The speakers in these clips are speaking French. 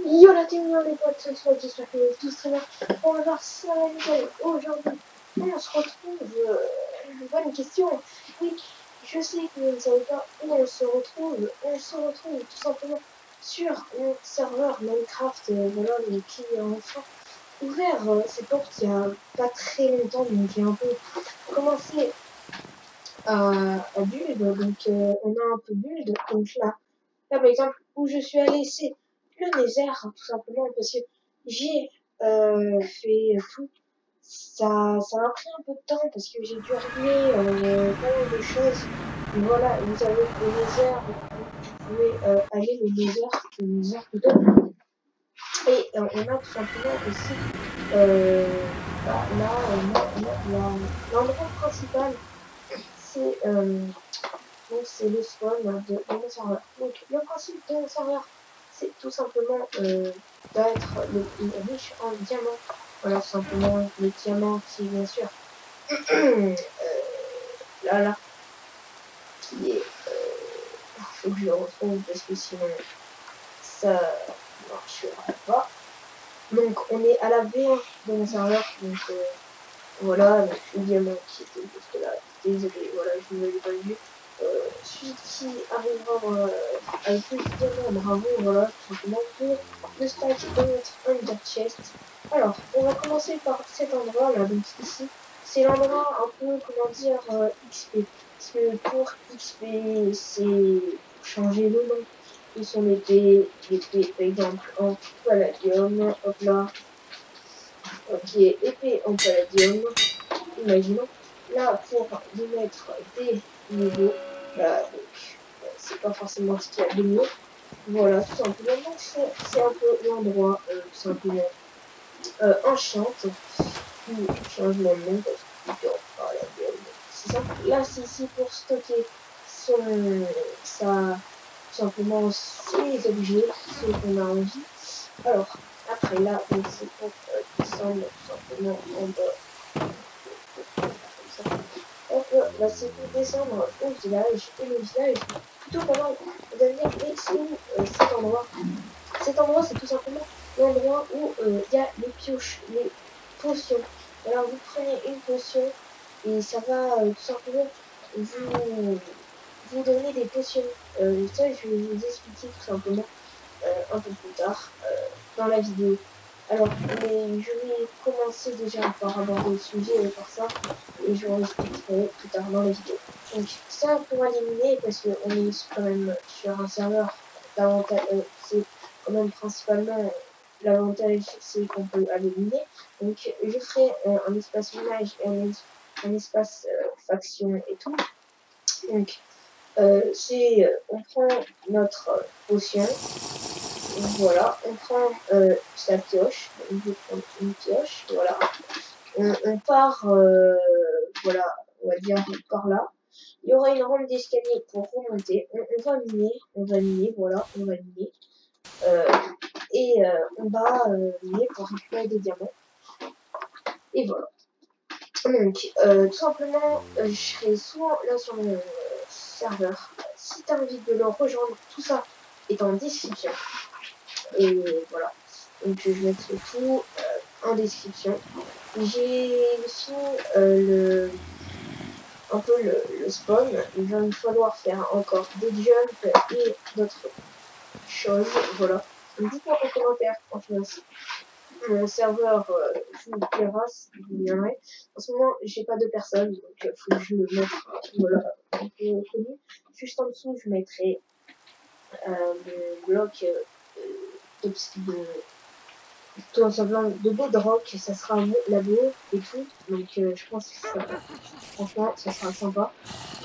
Yo la team, yo les potes, j'espère que vous êtes tous très bien. On va voir ça la nouvelle. Aujourd'hui, on se retrouve. Bonne question. Oui, je sais que vous ne savez pas où on se retrouve. On se retrouve tout simplement sur un serveur Minecraft, voilà, mais qui a enfin ouvert ses portes il n'y a pas très longtemps. Donc j'ai un peu commencé à build. Donc on a un peu build. Donc là, par exemple, où je suis allée, c'est le désert, tout simplement, parce que j'ai fait tout. Ça a pris un peu de temps, parce que j'ai dû régler pas mal de choses. Et voilà, vous avez le désert, où vous pouvez aller le désert plutôt. Et on a tout simplement aussi, là, on a l'endroit principal, c'est donc c'est le spawn de mon serveur. Donc le principe de mon serveur, c'est tout simplement d'être le plus riche en diamants. Voilà, tout simplement le diamant qui est bien sûr là, qui est... faut que je le retrouve parce que sinon ça ne marchera pas. Donc on est à la V1 de mon serveur. Donc voilà, donc le diamant qui était juste là. Désolé, voilà, je ne l'ai pas vu. Celui qui arrivera avec plus de diamants, bravo, voilà, tout simplement pour le stack de notre Ender Chest. Alors, on va commencer par cet endroit là, donc ici. C'est l'endroit un peu, comment dire, XP. Parce que pour XP, c'est pour changer le nom de son épée, l'épée par exemple en palladium, hop là, qui est épée en palladium, imaginons. Là, pour lui mettre des niveaux, donc c'est pas forcément ce qu'il y a de mieux. Voilà, tout simplement. Donc c'est un peu l'endroit, tout simplement, enchante, ou changement de nom, parce que c'est ça. Là, c'est ici pour stocker tout simplement ses objets, ceux qu'on a envie. Alors, après là, donc c'est pour descendre tout simplement en bas. Hop, là c'est pour descendre au village. Et le village, plutôt pas mal. Vous allez dire, mais c'est où cet endroit? Cet endroit, c'est tout simplement l'endroit où il y a les pioches, les potions. Alors vous prenez une potion et ça va tout simplement vous donner des potions. Ça, je vais vous expliquer tout simplement un peu plus tard dans la vidéo. Alors, mais je vais commencer déjà par aborder le sujet et par ça, et je vous expliquerai plus tard dans la vidéo. Donc, ça pour éliminer, parce qu'on est quand même sur un serveur, c'est quand même principalement l'avantage, c'est qu'on peut éliminer. Donc, je ferai un espace ménage et un espace faction et tout. Donc, on prend notre potion. Voilà, on prend sa pioche, on veut prendre une pioche, voilà. On part, voilà, on va dire par là. Il y aura une rampe d'escalier pour remonter. On va miner, voilà, on va miner. On va miner pour récupérer des diamants. Et voilà. Donc, tout simplement, je serai souvent là sur mon serveur. Si tu as envie de le rejoindre, tout ça est en description. Et voilà. Donc je mettrai tout en description. J'ai fini un peu le spawn. Il va me falloir faire encore des jumps et d'autres choses. Voilà. Dites-moi en commentaire, franchement, si mon serveur vous plaira, si vous viendrez. En ce moment, j'ai pas de personne, donc il faut que je le mette voilà, un peu connu. Juste en dessous, je mettrai mon bloc de tout simplement de bedrock, ça sera la boue et tout. Donc je pense que franchement, ça sera sympa.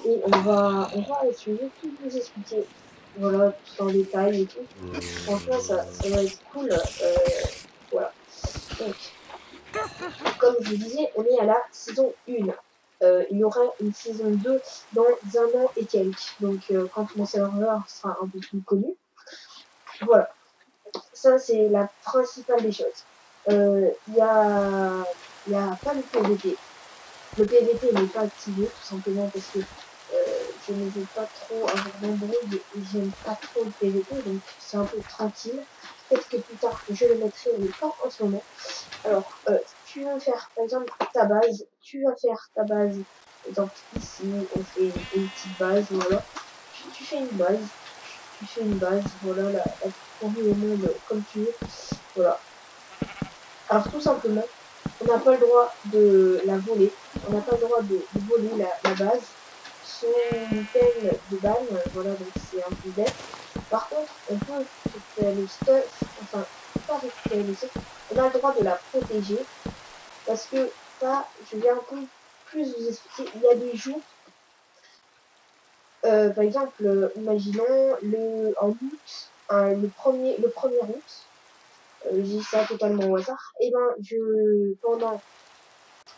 Et on va je vais tout vous expliquer. Voilà, tout en détail et tout. Franchement, ça va être cool. Voilà. Donc, comme je vous disais, on est à la saison 1. Il y aura une saison 2 dans un an et quelques. Donc, quand mon serveur sera un peu plus connu. Voilà. Ça, c'est la principale des choses. Il y a pas le PVP. Le PVP n'est pas activé, tout simplement parce que je ne veux pas trop avoir d'embrouille et j'aime pas trop le PVP, donc c'est un peu tranquille. Peut-être que plus tard je le mettrai, mais pas en ce moment. Alors, tu vas faire par exemple ta base, par exemple ici, on fait une petite base, voilà. Tu fais une base, voilà, la plus pourrie au monde, comme tu veux, voilà. Alors tout simplement, on n'a pas le droit de la voler, on n'a pas le droit de voler la base, sous peine de ban, voilà, donc c'est un peu bête. Par contre, on peut récupérer le stuff, enfin, pas récupérer le stuff, on a le droit de la protéger, parce que ça, je vais un peu plus vous expliquer, il y a des jours, par exemple, imaginons en août, le 1er août, je dis ça totalement au hasard, et ben pendant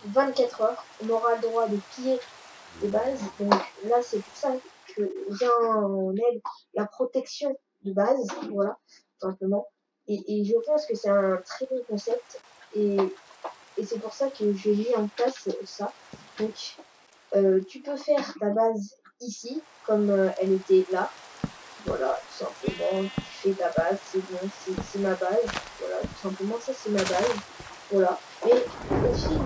24 heures, on aura le droit de piller les bases. Donc là, c'est pour ça que vient en aide la protection de base, voilà, tout simplement. Et je pense que c'est un très bon concept. Et c'est pour ça que j'ai mis en place ça. Donc, tu peux faire ta base ici, comme elle était là. Voilà, tout simplement, tu fais ta base, c'est bon, c'est ma base. Voilà, tout simplement, ça c'est ma base. Voilà. Mais au fil,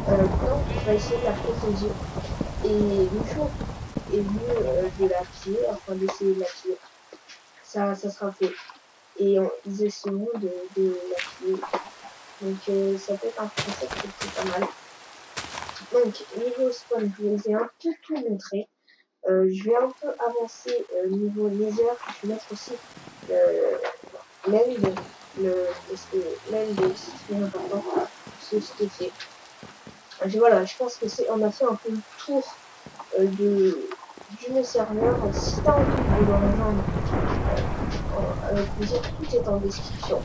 quand tu vas essayer de la protéger, et le jour est venu de la piller, enfin d'essayer de la piller, ça sera fait. Et ils essaieront de la piller. Donc ça peut être un concept qui est pas mal. Donc niveau spawn, je vous ai un peu tout montré. Je vais un peu avancer niveau laser. Je vais mettre aussi l'end, parce que l'end c'est très important. C'est ce qui fait. Voilà, je pense que on a fait un peu le tour du serveur. Si tu as envie de le rejoindre, avec plaisir, tout est en description.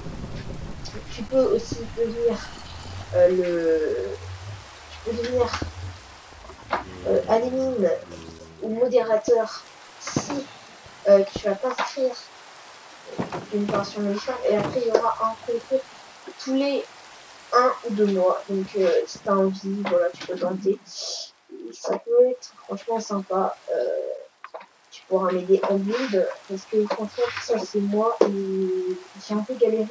Tu peux aussi devenir tu peux devenir admin ou modérateur si tu vas t'inscrire d'une version méchante, et après il y aura un concours tous les 1 ou 2 mois. Donc si tu as envie, voilà, tu peux tenter. Ça peut être franchement sympa. Tu pourras m'aider en build, parce que franchement ça c'est moi, et j'ai un peu galéré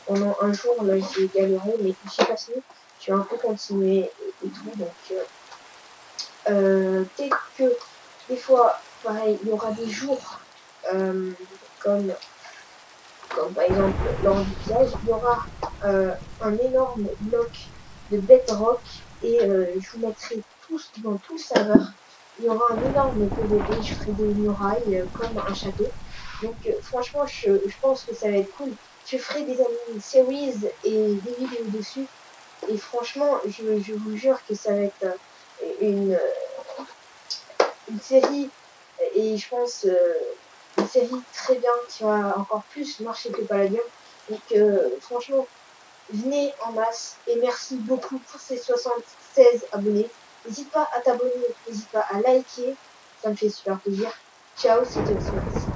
pendant un jour, là j'ai galéré, mais j'ai pas fini, j'ai un peu continué et tout. Donc peut-être que des fois pareil, il y aura des jours comme par exemple lors du pillage, il y aura un énorme bloc de bedrock, et je vous mettrai tous dans tout le serveur. Il y aura un énorme PVP, je ferai des murailles comme un château. Donc franchement, je pense que ça va être cool. Je ferai des anime series et des vidéos dessus. Et franchement, je vous jure que ça va être une série, et je pense une série très bien qui va encore plus marcher que Palladium. Donc franchement, venez en masse, et merci beaucoup pour ces 76 abonnés. N'hésite pas à t'abonner, n'hésite pas à liker, ça me fait super plaisir. Ciao, c'était Oxmas.